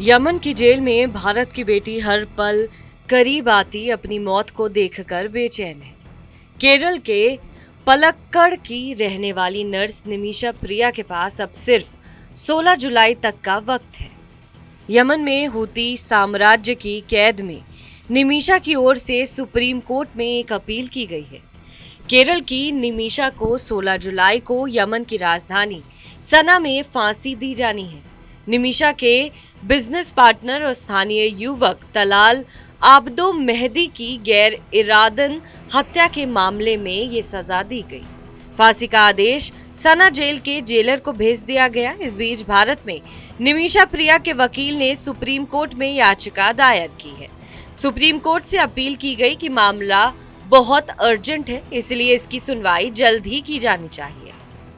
Yemen की jail में भारत की बेटी हर पल करीब आती अपनी मौत को देखकर बेचैन है। केरल के पलक्कड़ की रहने वाली नर्स निमिषा प्रिया के पास अब सिर्फ 16 जुलाई तक का वक्त है। यमन में हूती साम्राज्य की कैद में निमिषा की ओर से सुप्रीम कोर्ट में एक अपील की गई है। केरल की निमिषा को 16 जुलाई को यमन की राजधानी सना में फांसी दी जानी है। निमिषा के बिजनेस पार्टनर और स्थानीय युवक तलाल आब्दो मेहदी की गैर इरादन हत्या के मामले में ये सजा दी गई। फांसी का आदेश सना जेल के जेलर को भेज दिया गया। इस बीच भारत में निमिषा प्रिया के वकील ने सुप्रीम कोर्ट में याचिका दायर की है। सुप्रीम कोर्ट से अपील की गई कि मामला बहुत अर्जेंट है, इसलिए इसकी सुनवाई जल्द ही की जानी चाहिए।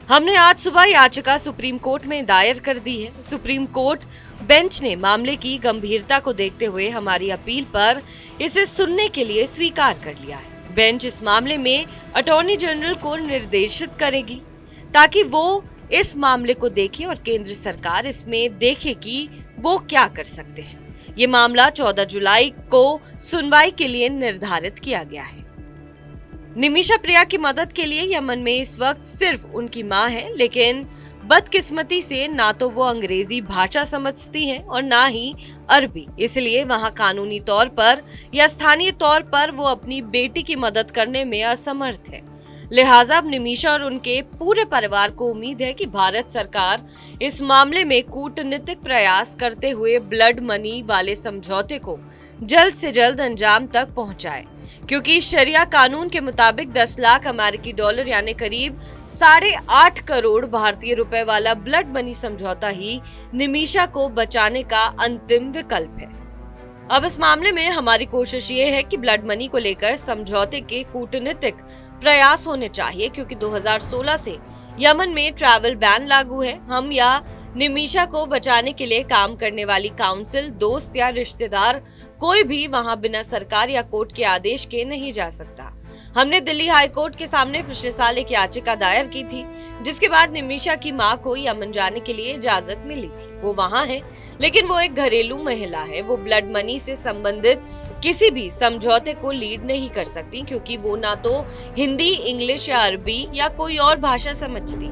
हमने आज सुबह याचिका सुप्रीम कोर्ट में दायर कर दी है। सुप्रीम कोर्ट बेंच ने मामले की गंभीरता को देखते हुए हमारी अपील पर इसे सुनने के लिए स्वीकार कर लिया है। बेंच इस मामले में अटॉर्नी जनरल को निर्देशित करेगी ताकि वो इस मामले को देखे और केंद्र सरकार इसमें देखे कि वो क्या कर सकते हैं। ये मामला 14 जुलाई को सुनवाई के लिए निर्धारित किया गया है। निमिषा प्रिया की मदद के लिए यमन में इस वक्त सिर्फ उनकी मां है, लेकिन बदकिस्मती से ना तो वो अंग्रेजी भाषा समझती हैं और ना ही अरबी, इसलिए वहां कानूनी तौर पर या स्थानीय तौर पर वो अपनी बेटी की मदद करने में असमर्थ है। लिहाजा अब निमिषा और उनके पूरे परिवार को उम्मीद है कि भारत सरकार इस मामले में कूटनीतिक प्रयास करते हुए ब्लड मनी वाले समझौते को जल्द से जल्द अंजाम तक पहुंचाए, क्योंकि शरिया कानून के मुताबिक 10 लाख अमेरिकी डॉलर यानी करीब 8.5 करोड़ भारतीय रुपए वाला ब्लड मनी समझौता ही निमिषा को बचाने का अंतिम विकल्प है। अब इस मामले में हमारी कोशिश ये है कि ब्लड मनी को लेकर समझौते के कूटनीतिक प्रयास होने चाहिए, क्योंकि 2016 से यमन में ट्रैवल बैन लागू है। हम या निमिषा को बचाने के लिए काम करने वाली काउंसिल, दोस्त या रिश्तेदार कोई भी वहां बिना सरकार या कोर्ट के आदेश के नहीं जा सकता। हमने दिल्ली हाई कोर्ट के सामने पिछले साल एक याचिका दायर की थी, जिसके बाद निमिषा की मां को यमन जाने के लिए इजाजत मिली थी। वो वहां है, लेकिन वो एक घरेलू महिला है। वो ब्लड मनी से संबंधित किसी भी समझौते को लीड नहीं कर सकती, क्योंकि वो ना तो हिंदी, इंग्लिश या अरबी या कोई और भाषा समझती।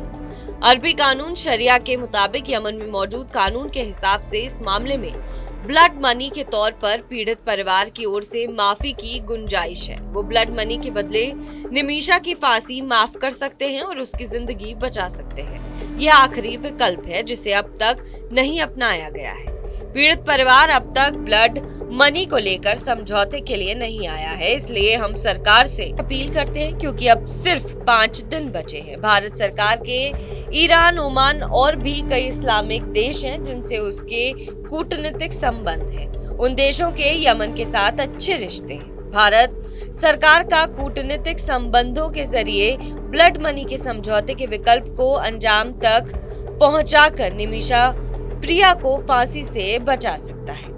अरबी कानून शरिया के मुताबिक यमन में मौजूद कानून के हिसाब से इस मामले में ब्लड मनी के तौर पर पीड़ित परिवार की ओर से माफी की गुंजाइश है। वो ब्लड मनी के बदले निमिषा की फांसी माफ कर सकते हैं और उसकी जिंदगी बचा सकते हैं। यह आखिरी विकल्प है जिसे अब तक नहीं अपनाया गया है। पीड़ित परिवार अब तक ब्लड मनी को लेकर समझौते के लिए नहीं आया है, इसलिए हम सरकार से अपील करते हैं, क्योंकि अब सिर्फ 5 दिन बचे हैं। भारत सरकार के ईरान, ओमान और भी कई इस्लामिक देश हैं जिनसे उसके कूटनीतिक संबंध हैं। उन देशों के यमन के साथ अच्छे रिश्ते हैं। भारत सरकार का कूटनीतिक संबंधों के जरिए ब्लड मनी के समझौते के विकल्प को अंजाम तक पहुंचाकर निमिषा प्रिया को फांसी से बचा सकता है,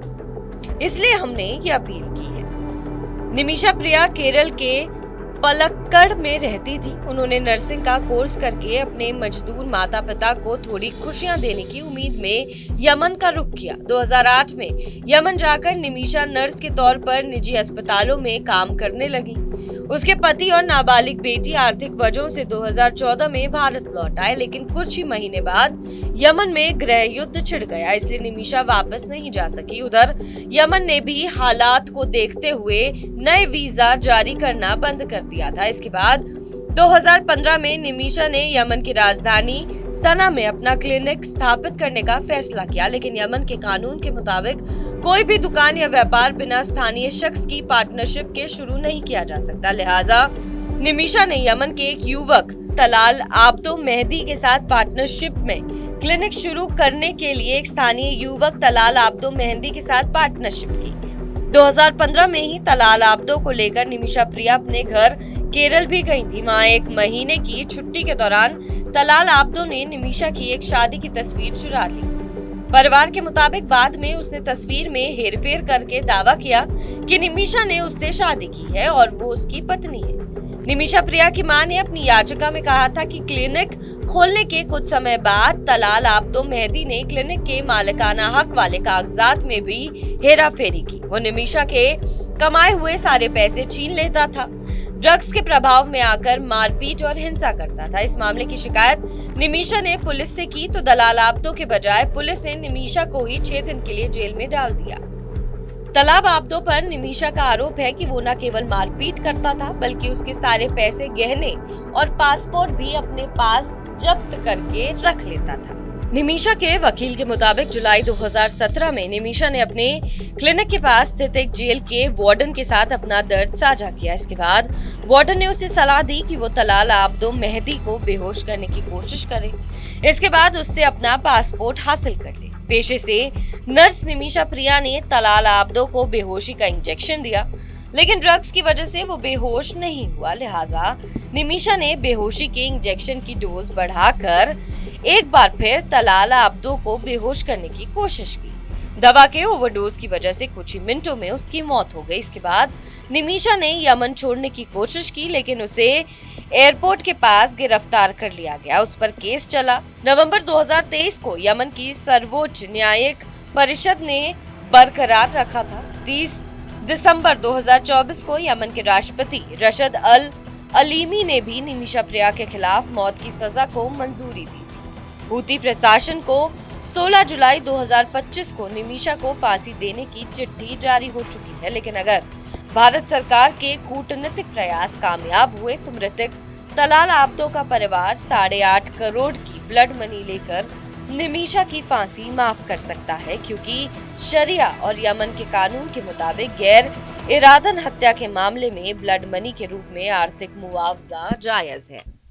इसलिए हमने ये अपील की है। निमिषा प्रिया केरल के पलक्कड़ में रहती थी। उन्होंने नर्सिंग का कोर्स करके अपने मजदूर माता पिता को थोड़ी खुशियां देने की उम्मीद में यमन का रुख किया। 2008 में यमन जाकर निमिषा नर्स के तौर पर निजी अस्पतालों में काम करने लगी। उसके पति और नाबालिग बेटी आर्थिक वजहों से 2014 में भारत लौट आए, लेकिन कुछ ही महीने बाद यमन में गृह युद्ध छिड़ गया, इसलिए निमिषा वापस नहीं जा सकी। उधर यमन ने भी हालात को देखते हुए नए वीजा जारी करना बंद कर दिया था। इसके बाद 2015 में निमिषा ने यमन की राजधानी सना में अपना क्लिनिक स्थापित करने का फैसला किया, लेकिन यमन के कानून के मुताबिक कोई भी दुकान या व्यापार बिना स्थानीय शख्स की पार्टनरशिप के शुरू नहीं किया जा सकता। लिहाजा निमिषा ने यमन के एक युवक तलाल आब्दो मेहदी के साथ पार्टनरशिप में क्लिनिक शुरू करने के लिए एक स्थानीय युवक तलाल आब्दो मेहदी के साथ पार्टनरशिप की। 2015 में ही तलाल आब्दो को लेकर निमिषा प्रिया अपने घर केरल भी गई थी। वहाँ एक महीने की छुट्टी के दौरान तलाल आब्दो ने निमिषा की एक शादी की तस्वीर चुरा ली। परिवार के मुताबिक बाद में उसने तस्वीर में हेरफेर करके दावा किया कि निमिषा ने उससे शादी की है और वो उसकी पत्नी है। निमिषा प्रिया की मां ने अपनी याचिका में कहा था कि क्लिनिक खोलने के कुछ समय बाद तलाल आब्दो मेहदी ने क्लिनिक के मालिकाना हक वाले कागजात में भी हेराफेरी की। वो निमिषा के कमाए हुए सारे पैसे छीन लेता था, ड्रग्स के प्रभाव में आकर मारपीट और हिंसा करता था। इस मामले की शिकायत निमिषा ने पुलिस से की तो दलाल आब्दो के बजाय पुलिस ने निमिषा को ही 6 दिन के लिए जेल में डाल दिया। तलाल आब्दो पर निमिषा का आरोप है कि वो न केवल मारपीट करता था बल्कि उसके सारे पैसे, गहने और पासपोर्ट भी अपने पास जब्त करके रख लेता था। निमिषा के वकील के मुताबिक जुलाई 2017 में निमिषा ने अपने क्लिनिक के पास स्थित एक जेल के वार्डन के साथ अपना दर्द साझा किया। इसके बाद वार्डन ने उसे सलाह दी कि वो तलाल आब्दो मेहदी को बेहोश करने की कोशिश करे। इसके बाद उससे अपना पासपोर्ट हासिल कर ले। पेशे से नर्स निमिषा प्रिया ने तलाल आब्दो को बेहोशी का इंजेक्शन दिया, लेकिन ड्रग्स की वजह से वो बेहोश नहीं हुआ। लिहाजा निमिषा ने बेहोशी के इंजेक्शन की डोज बढ़ाकर एक बार फिर तलाल आब्दो को बेहोश करने की कोशिश की। दवा के ओवरडोज की वजह से कुछ ही मिनटों में उसकी मौत हो गई। इसके बाद निमिषा ने यमन छोड़ने की कोशिश की, लेकिन उसे एयरपोर्ट के पास गिरफ्तार कर लिया गया। उस पर केस चला। नवंबर 2023 को यमन की सर्वोच्च न्यायिक परिषद ने बरकरार रखा था। 30 दिसंबर 2024 को यमन के राष्ट्रपति रशद अल अलीमी ने भी निमिषा प्रिया के खिलाफ मौत की सजा को मंजूरी दी। हूती प्रशासन को 16 जुलाई 2025 को निमिषा को फांसी देने की चिट्ठी जारी हो चुकी है, लेकिन अगर भारत सरकार के कूटनीतिक प्रयास कामयाब हुए तो मृतक तलाल आब्दो का परिवार 8.5 करोड़ की ब्लड मनी लेकर निमिषा की फांसी माफ कर सकता है, क्योंकि शरिया और यमन के कानून के मुताबिक गैर इरादन हत्या के मामले में ब्लड मनी के रूप में आर्थिक मुआवजा जायज है।